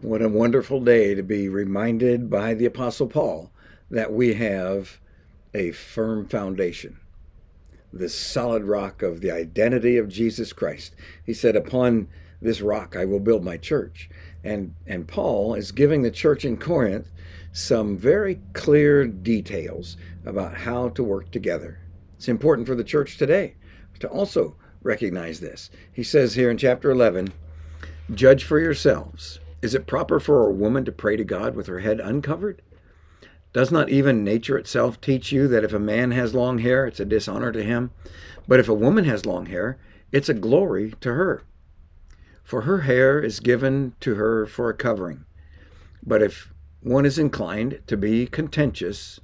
What a wonderful day to be reminded by the Apostle Paul that we have a firm foundation, the solid rock of the identity of Jesus Christ. He said, upon this rock I will build my church. And Paul is giving the church in Corinth some very clear details about how to work together. It's important for the church today to also recognize this. He says here in chapter 11, judge for yourselves. Is it proper for a woman to pray to God with her head uncovered? Does not even nature itself teach you that if a man has long hair, it's a dishonor to him? But if a woman has long hair, it's a glory to her. For her hair is given to her for a covering. But if one is inclined to be contentious,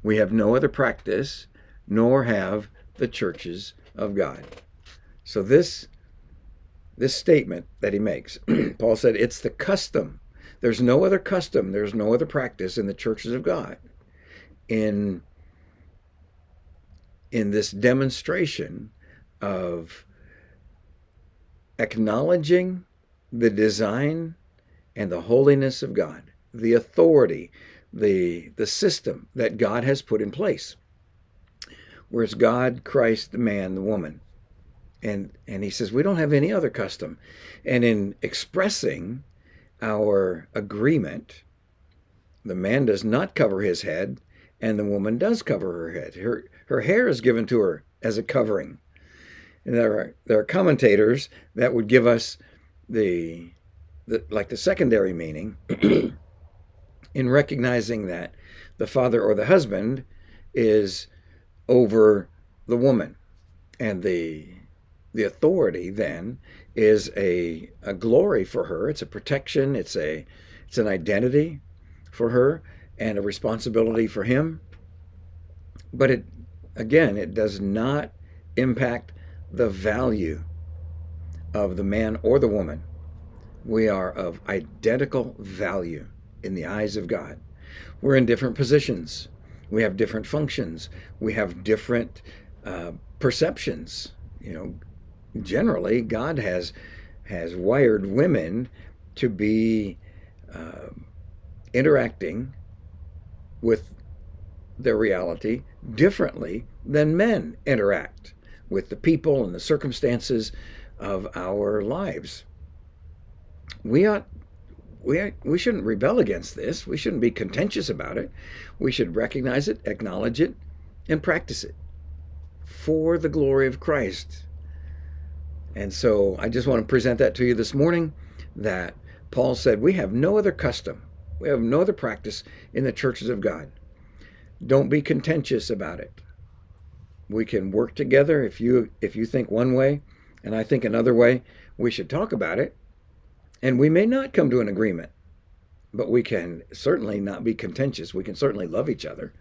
we have no other practice, nor have the churches of God. So this statement that he makes, Paul said, it's the custom. There's no other custom. There's no other practice in the churches of God in this demonstration of acknowledging the design and the holiness of God, the authority, the system that God has put in place. Where it's God, Christ, the man, the woman. And he says, we don't have any other custom. And in expressing our agreement, the man does not cover his head, and the woman does cover her head. Her hair is given to her as a covering. And there are commentators that would give us the secondary meaning in recognizing that the father or the husband is over the woman, and the authority then is a glory for her. It's a protection. It's an identity for her and a responsibility for him. But it does not impact the value of the man or the woman. We are of identical value in the eyes of God. We're in different positions. We have different functions. We have different perceptions. Generally, God has wired women to be interacting with their reality differently than men interact with the people and the circumstances of our lives. We shouldn't rebel against this. We shouldn't be contentious about it. We should recognize it, acknowledge it, and practice it for the glory of Christ. And so I just want to present that to you this morning, that Paul said we have no other custom. We have no other practice in the churches of God. Don't be contentious about it. We can work together. If you think one way and I think another way, we should talk about it. And we may not come to an agreement, but we can certainly not be contentious. We can certainly love each other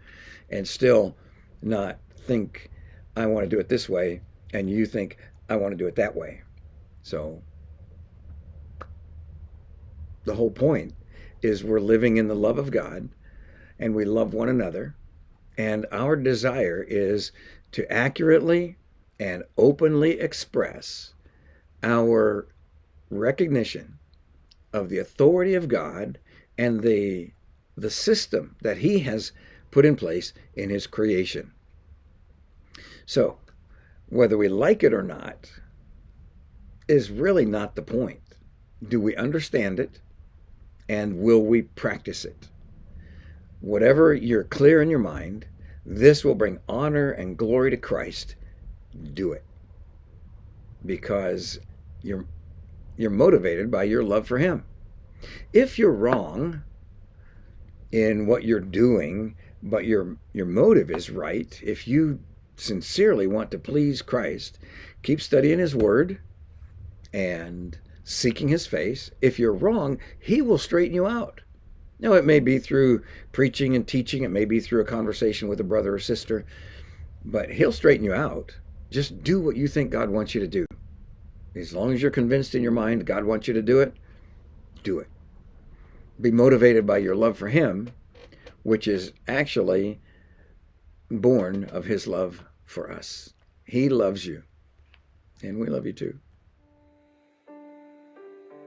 and still not think, I want to do it this way, and you think, I want to do it that way. So the whole point is we're living in the love of God, and we love one another. And our desire is to accurately and openly express our recognition of the authority of God and the system that he has put in place in his creation. So whether we like it or not is really not the point. Do we understand it, and will we practice it? Whatever you're clear in your mind, this will bring honor and glory to Christ. Do it, because you're motivated by your love for him. If you're wrong in what you're doing, but your motive is right, if you sincerely want to please Christ, keep studying his word and seeking his face. If you're wrong, he will straighten you out. Now, it may be through preaching and teaching. It may be through a conversation with a brother or sister, but he'll straighten you out. Just do what you think God wants you to do. As long as you're convinced in your mind God wants you to do it, do it. Be motivated by your love for him, which is actually born of his love for us. He loves you, and we love you too.